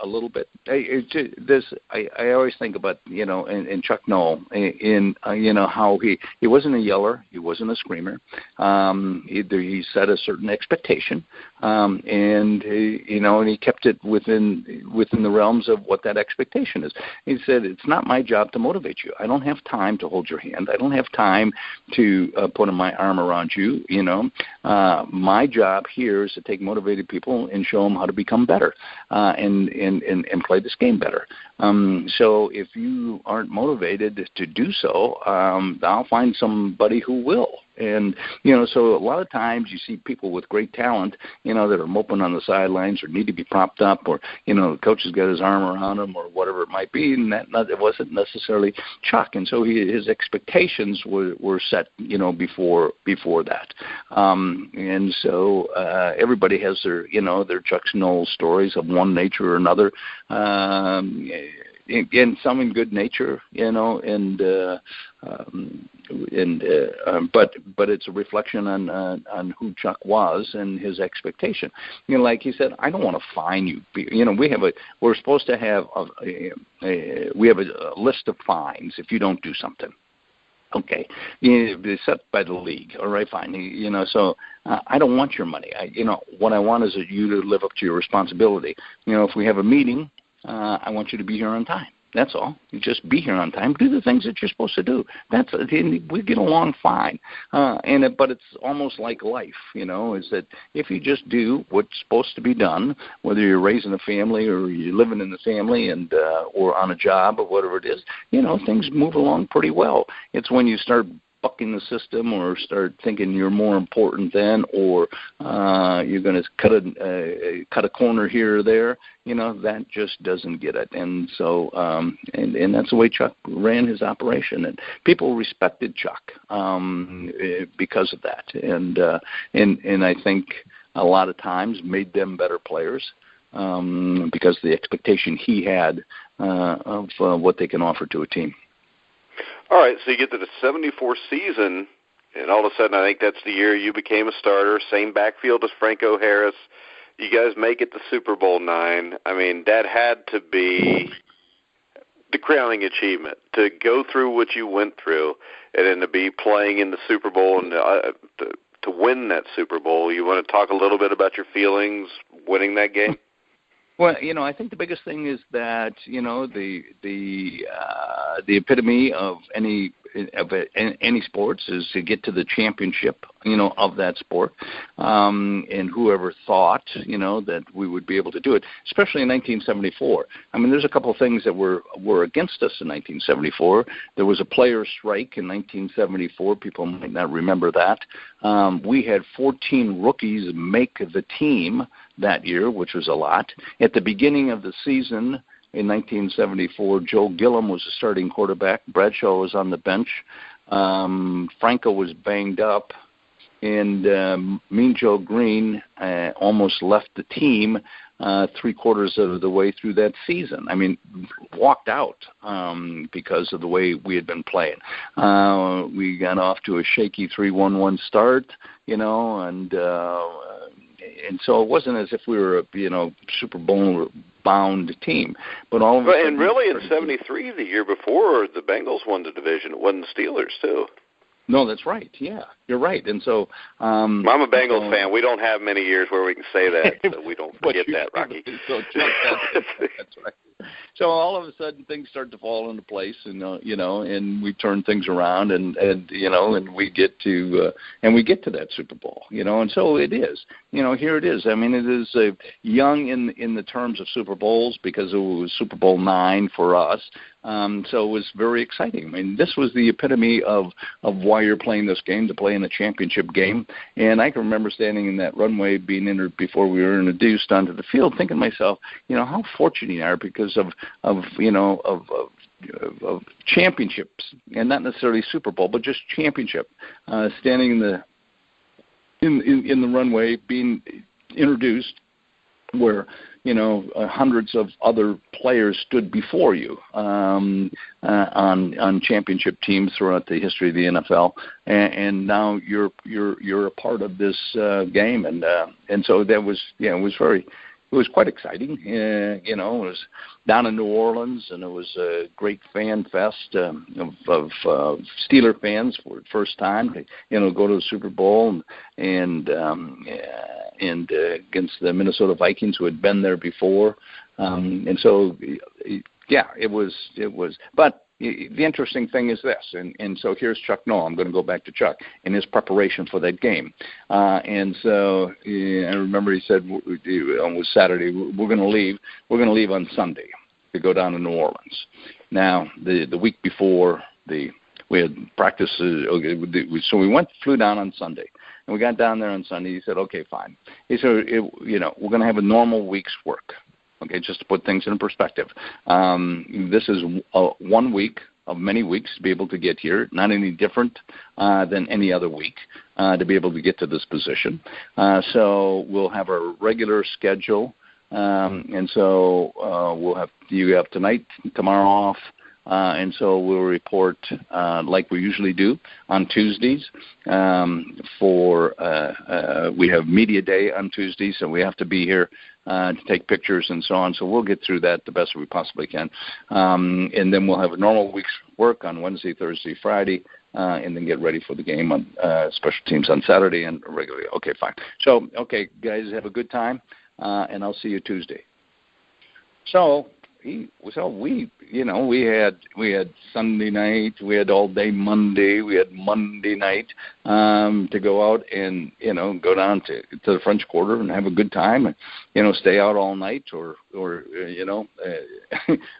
little bit. I always think about, in Chuck Noll, how he wasn't a yeller, he wasn't a screamer. He set a certain expectation, and he kept it within the realms of what that expectation is. He said, "It's not my job to motivate you. I don't have time to hold your hand. I don't have time to put my arm around you. My job here is to take motivated people and show them how to become better." And play this game better. So if you aren't motivated to do so, I'll find somebody who will. And, so a lot of times you see people with great talent, that are moping on the sidelines or need to be propped up, or, the coach has got his arm around them or whatever it might be, and it wasn't necessarily Chuck. And so his expectations were set, before that. And so everybody has their Chuck Noll stories of one nature or another. And some in good nature, but it's a reflection on who Chuck was and his expectation. Like he said, I don't want to fine you. We're supposed to have we have a list of fines if you don't do something. Okay, it's set by the league. All right, fine. So I don't want your money. What I want is you to live up to your responsibility. If we have a meeting, I want you to be here on time. That's all. You just be here on time. Do the things that you're supposed to do. We get along fine. But it's almost like life, is that if you just do what's supposed to be done, whether you're raising a family or you're living in the family and or on a job or whatever it is, things move along pretty well. It's when you start bucking the system or start thinking you're more important than, or you're going to cut a corner here or there, that just doesn't get it. And so and that's the way Chuck ran his operation, and people respected Chuck because of that, and I think a lot of times made them better players because of the expectation he had of what they can offer to a team. All right, so you get to the 74 season, and all of a sudden I think that's the year you became a starter, same backfield as Franco Harris. You guys make it to Super Bowl IX. That had to be the crowning achievement, to go through what you went through and then to be playing in the Super Bowl and to win that Super Bowl. You want to talk a little bit about your feelings winning that game? Well, I think the biggest thing is that the epitome of any sports is to get to the championship, of that sport. And whoever thought, that we would be able to do it, especially in 1974. I mean, there's a couple of things that were against us in 1974. There was a players' strike in 1974. People might not remember that. We had 14 rookies make the team that year, which was a lot. At the beginning of the season in 1974, Joe Gilliam was the starting quarterback. Bradshaw was on the bench. Franco was banged up. And Mean Joe Green almost left the team 3/4 of the way through that season. I mean, walked out because of the way we had been playing. We got off to a shaky 3-1-1 start, and so it wasn't as if we were a Super Bowl bound team. But all of a sudden, and really in '73, the year before, the Bengals won the division. It wasn't the Steelers too. No, that's right. Yeah, you're right. And so I'm a Bengals fan. We don't have many years where we can say that, so we don't forget that, Rocky. So that's right. So all of a sudden things start to fall into place, and and we turn things around, and we get to that Super Bowl, and so it is, here it is. I mean, it is young in the terms of Super Bowls because it was Super Bowl IX for us. So it was very exciting. I mean, this was the epitome of why you're playing this game, to play in a championship game. And I can remember standing in that runway, being entered before we were introduced onto the field, thinking to myself, how fortunate you are because of championships, and not necessarily Super Bowl, but just championship. Standing in the runway, being introduced, where hundreds of other players stood before you on championship teams throughout the history of the NFL, and now you're a part of this game, and so that was it was quite exciting. It was down in New Orleans, and it was a great fan fest of Steeler fans for the first time. Go to the Super Bowl and against the Minnesota Vikings, who had been there before, and so it was. But the interesting thing is this, and so here's Chuck Noll. I'm going to go back to Chuck in his preparation for that game. And so I remember he said it was Saturday, we're going to leave. We're going to leave on Sunday to go down to New Orleans. Now, the week before, we had practice. So we flew down on Sunday. And we got down there on Sunday. He said, okay, fine. He said, we're going to have a normal week's work. Okay, just to put things in perspective. This is 1 week of many weeks to be able to get here, not any different than any other week to be able to get to this position. So we'll have a regular schedule, and so you have tonight, tomorrow off, and so we'll report like we usually do on Tuesdays. We have media day on Tuesdays, so we have to be here to take pictures and so on. So we'll get through that the best we possibly can. And then we'll have a normal week's work on Wednesday, Thursday, Friday, and then get ready for the game on special teams on Saturday and regularly. Okay, fine. So, okay, guys, have a good time, and I'll see you Tuesday. So we had Sunday night, we had all day Monday, we had Monday night to go out and go down to the French Quarter and have a good time, and stay out all night or or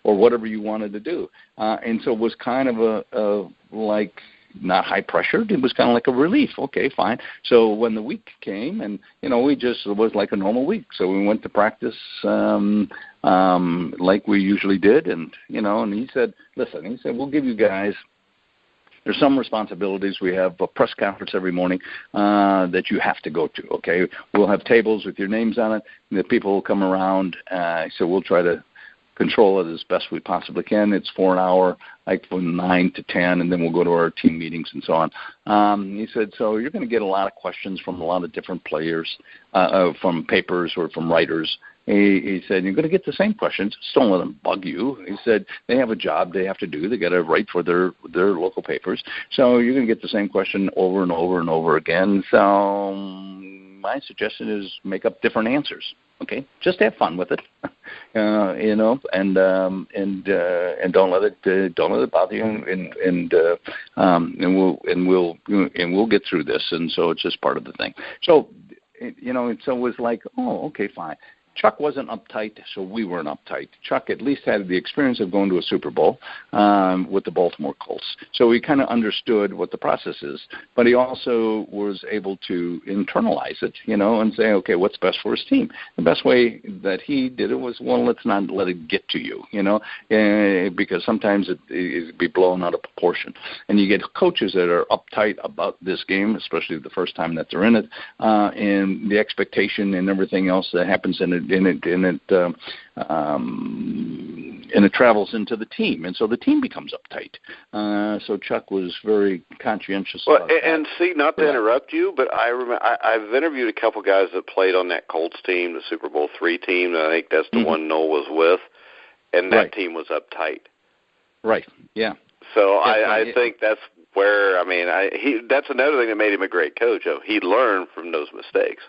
whatever you wanted to do, and so it was kind of a like. Not high pressured. It was kind of like a relief. Okay, fine. So when the week came, and it was like a normal week. So we went to practice like we usually did, and and he said, "Listen," "we'll give you guys. There's some responsibilities. We have a press conference every morning that you have to go to. Okay, we'll have tables with your names on it. And the people will come around. So we'll try to control it as best we possibly can. It's for an hour, like from 9 to 10, and then we'll go to our team meetings and so on." He said, so you're going to get a lot of questions from a lot of different players, from papers or from writers. He said, you're going to get the same questions. Just don't let them bug you. He said, they have a job they have to do. They got to write for their local papers. So you're going to get the same question over and over and over again. So my suggestion is make up different answers. Okay, just have fun with it, and don't let it bother you, and we'll get through this. And so it's just part of the thing. So so it was like, oh, okay, fine. Chuck wasn't uptight, so we weren't uptight. Chuck at least had the experience of going to a Super Bowl with the Baltimore Colts. So he kind of understood what the process is, but he also was able to internalize it, and say, okay, what's best for his team? The best way that he did it was, well, let's not let it get to you, because sometimes it'd be blown out of proportion. And you get coaches that are uptight about this game, especially the first time that they're in it, and the expectation and everything else that happens in it. And it travels into the team, and so the team becomes uptight. So Chuck was very conscientious. Well, and see, not to interrupt you, but I remember I've interviewed a couple guys that played on that Colts team, the Super Bowl III team. And I think that's the one Noel was with, and that team was uptight. Right. Yeah. So I think that's where that's another thing that made him a great coach. He learned from those mistakes.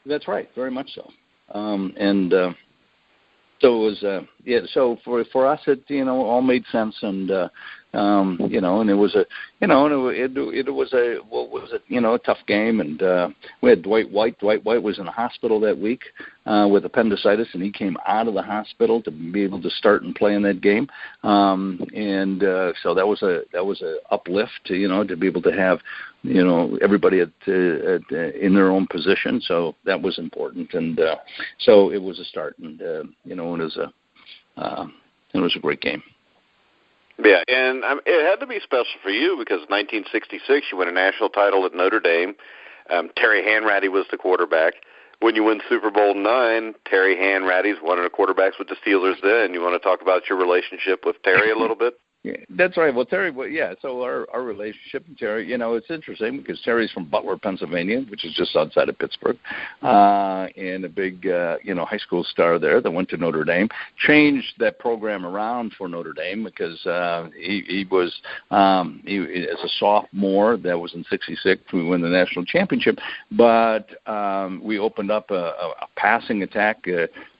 That's right. Very much so. So it was, so for us, it, all made sense. And, and it was a tough game. And, we had Dwight White. Dwight White was in the hospital that week, with appendicitis, and he came out of the hospital to be able to start and play in that game. So that was a uplift, to be able to have, everybody in their own position. So that was important. And, so it was a start, and, it was a great game. Yeah, and it had to be special for you because 1966 you win a national title at Notre Dame. Terry Hanratty was the quarterback. When you win Super Bowl IX, Terry Hanratty's one of the quarterbacks with the Steelers then. You want to talk about your relationship with Terry a little bit? Yeah, that's right. Well, Terry, so our relationship with Terry, it's interesting because Terry's from Butler, Pennsylvania, which is just outside of Pittsburgh, and a big, high school star there that went to Notre Dame, changed that program around for Notre Dame because he was, as a sophomore, that was in 66, we won the national championship, but we opened up a passing attack.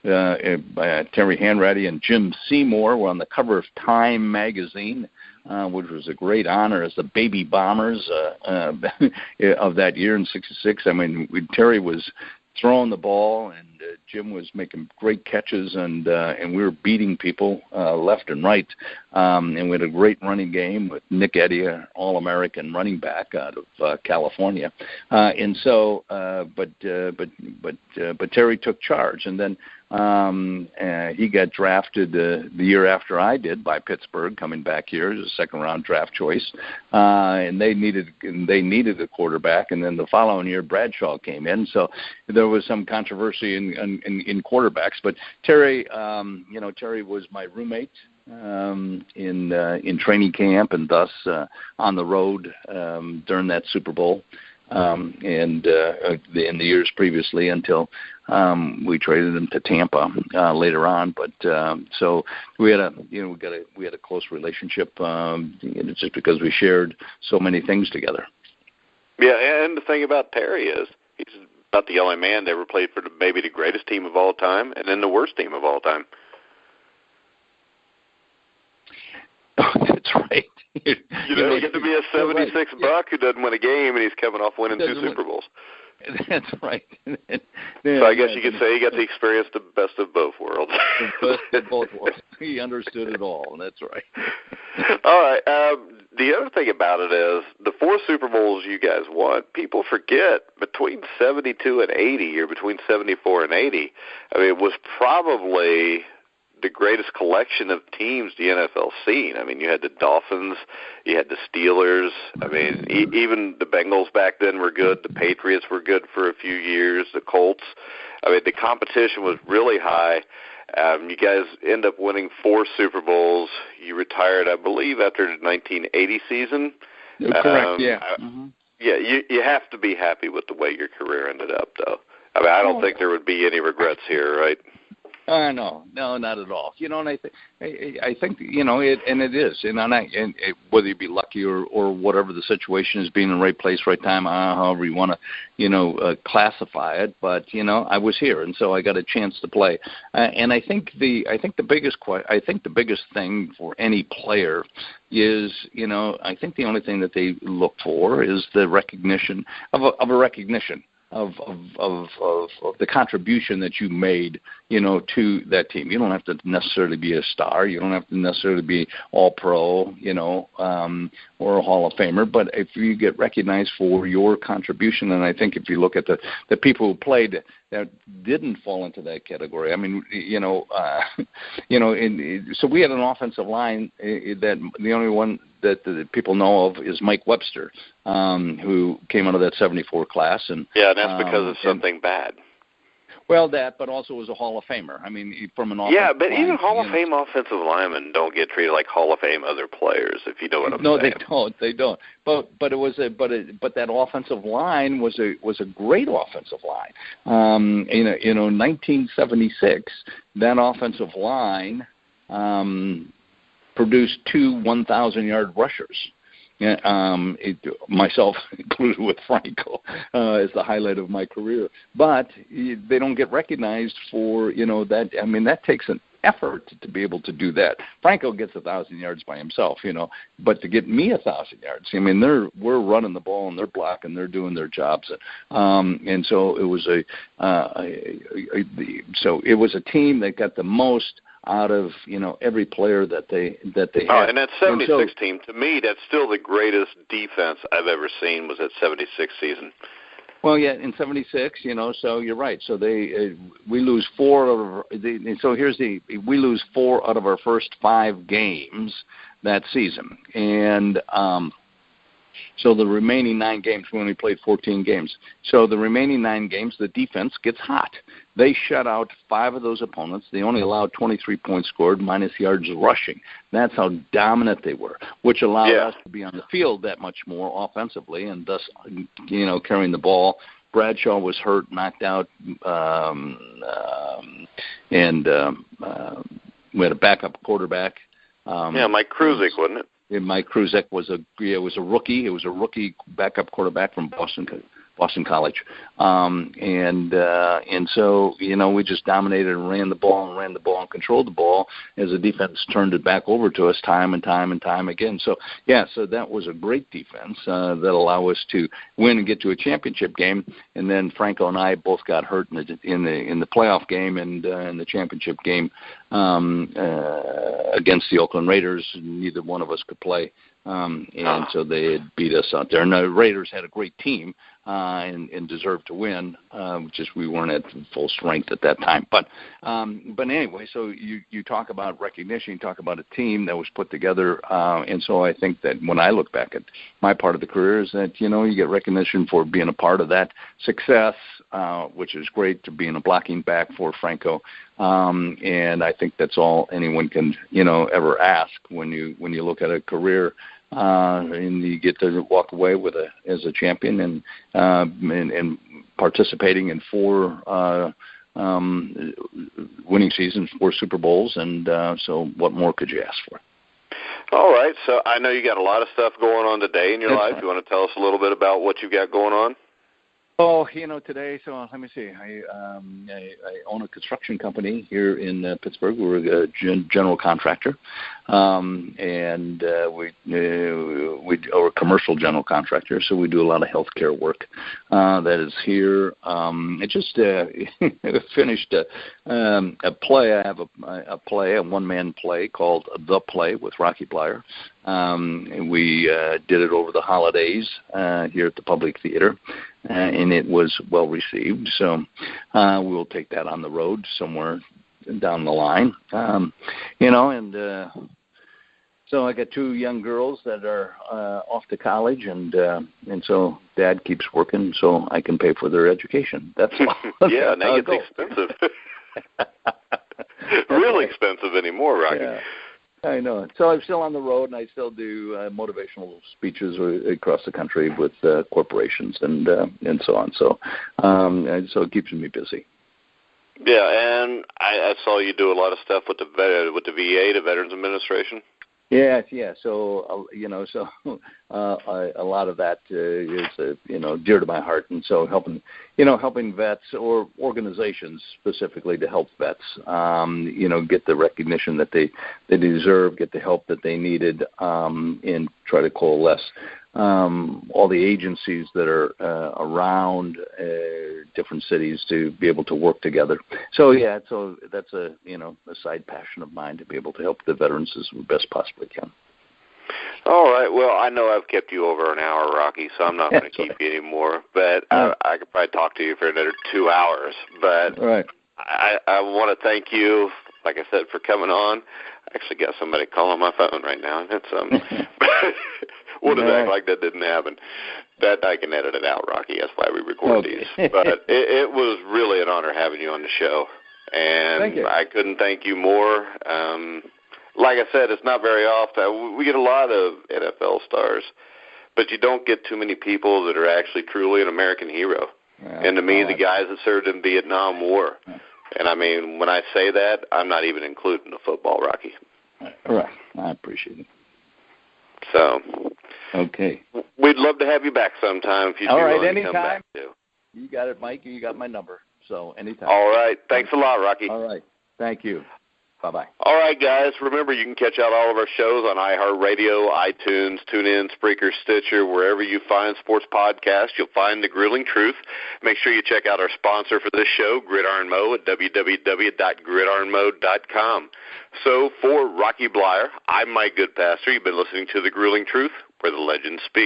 Terry Hanratty and Jim Seymour were on the cover of Time magazine, which was a great honor as the baby bombers of that year in '66. Terry was throwing the ball, and Jim was making great catches, and we were beating people left and right. And we had a great running game with Nick Eddy, an All-American running back out of California. But Terry took charge, and then he got drafted the year after I did by Pittsburgh, coming back here as a second-round draft choice. And they needed a quarterback, and then the following year Bradshaw came in. So there was some controversy in quarterbacks. But Terry, Terry was my roommate in training camp, and thus on the road during that Super Bowl. And in the years previously until we traded him to Tampa later on, but so we had a close relationship just because we shared so many things together. Yeah, and the thing about Terry is he's about the only man that ever played for maybe the greatest team of all time and then the worst team of all time. That's right. You get to be a 76 buck who doesn't win a game, and he's coming off winning 2 Super Bowls. That's right. So I guess you could say he got to experience the best of both worlds. The best of both worlds. He understood it all. That's right. All right. The other thing about it is the 4 Super Bowls you guys won, people forget between 72 and 80, or between 74 and 80, it was probably the greatest collection of teams the NFL's seen. You had the Dolphins, you had the Steelers. Even the Bengals back then were good. The Patriots were good for a few years. The Colts. The competition was really high. You guys end up winning 4 Super Bowls. You retired, I believe, after the 1980 season. Correct, yeah. Yeah, you have to be happy with the way your career ended up, though. I don't think there would be any regrets here, right? No, not at all. And I think it is, and whether you be lucky or whatever the situation is, being in the right place, right time, however you want to, classify it. But I was here, and so I got a chance to play. And I think the biggest thing for any player is, I think the only thing that they look for is the recognition of a recognition of the contribution that you made, to that team. You don't have to necessarily be a star. You don't have to necessarily be all-pro, or a Hall of Famer. But if you get recognized for your contribution, and I think if you look at the people who played that didn't fall into that category, I mean, so we had an offensive line that the only one that the people know of is Mike Webster, who came out of that 74 class. And that's because of something bad. Well, but also was a Hall of Famer. I mean, from an offensive but line, even Hall of Fame offensive linemen don't get treated like Hall of Fame other players, if you know what I'm saying. No, they don't. But that offensive line was a great offensive line. In 1976, that offensive line produced 2 1,000-yard rushers. Myself included with Franco as the highlight of my career. But they don't get recognized for, that. I mean, that takes an effort to be able to do that. Franco gets 1,000 yards by himself, but to get me 1,000 yards, I mean, we're running the ball and they're blocking, they're doing their jobs. And so it was it was a team that got the most out of every player that they had. And that 76 team, to me, that's still the greatest defense I've ever seen, was that 76 season. Well, yeah, in 76, so you're right. So we lose 4 we lose 4 out of our first 5 games that season, and so the remaining 9 games, we only played 14 games. So the remaining 9 games, the defense gets hot. They shut out 5 of those opponents. They only allowed 23 points scored, minus yards rushing. That's how dominant they were, which allowed us to be on the field that much more offensively, and thus, carrying the ball. Bradshaw was hurt, knocked out, and we had a backup quarterback. Mike Kruzik, wasn't it? Mike Kruzik was a rookie. It was a rookie backup quarterback from Boston College, and so we just dominated and ran the ball and controlled the ball as the defense turned it back over to us time and time again. So that was a great defense that allowed us to win and get to a championship game. And then Franco and I both got hurt in the playoff game and in the championship game against the Oakland Raiders. Neither one of us could play. So they had beat us out there. And the Raiders had a great team and deserved to win, just we weren't at full strength at that time. But anyway, so you talk about recognition, you talk about a team that was put together, and so I think that when I look back at my part of the career is that, you get recognition for being a part of that success, which is great, to being a blocking back for Franco. And I think that's all anyone can, ever ask when you look at a career, and you get to walk away as a champion and participating in 4 winning seasons, 4 Super Bowls, and so what more could you ask for? All right, so I know you got a lot of stuff going on today in your life. You want to tell us a little bit about what you got going on? Oh, today, so let me see. I own a construction company here in Pittsburgh. We're a general contractor, and we're a commercial general contractor, so we do a lot of healthcare work that is here. I just finished a play. I have a one-man play called The Play with Rocky Bleier. And we did it over the holidays here at the Public Theater, and it was well received. So we'll take that on the road somewhere down the line, so I got 2 young girls that are off to college, and so Dad keeps working so I can pay for their education. That's all. Yeah, now it's expensive. Really expensive anymore, Rocky. Yeah. I know. So I'm still on the road, and I still do motivational speeches across the country with corporations and so on. So it keeps me busy. Yeah, and I saw you do a lot of stuff with the VA, the Veterans Administration. Yeah. So a lot of that is dear to my heart, and so helping vets or organizations specifically to help vets, get the recognition that they deserve, get the help that they needed, and try to coalesce all the agencies that are around different cities to be able to work together. So that's a side passion of mine, to be able to help the veterans as we best possibly can. All right. Well, I know I've kept you over an hour, Rocky, so I'm not going to keep you anymore. But I could probably talk to you for another 2 hours. But right. I want to thank you, like I said, for coming on. I actually got somebody calling my phone right now, and it's we'll just act like that didn't happen. That I can edit it out, Rocky. That's why we record these. But it was really an honor having you on the show, and thank you. I couldn't thank you more. Like I said, it's not very often. We get a lot of NFL stars, but you don't get too many people that are actually truly an American hero. And to me, the guys that served in Vietnam War. And, I mean, when I say that, I'm not even including the football, Rocky. Right. I appreciate it. So, okay. We'd love to have you back sometime if you'd be willing to come back, too. You got it, Mike. You got my number. So, anytime. All right. Thanks a lot, Rocky. All right. Thank you. Bye-bye. All right, guys. Remember, you can catch out all of our shows on iHeartRadio, iTunes, TuneIn, Spreaker, Stitcher, wherever you find sports podcasts. You'll find The Grueling Truth. Make sure you check out our sponsor for this show, Gridiron Mo, at www.gridironmo.com. So, for Rocky Bleier, I'm Mike Goodpaster. You've been listening to The Grueling Truth, where the legends speak.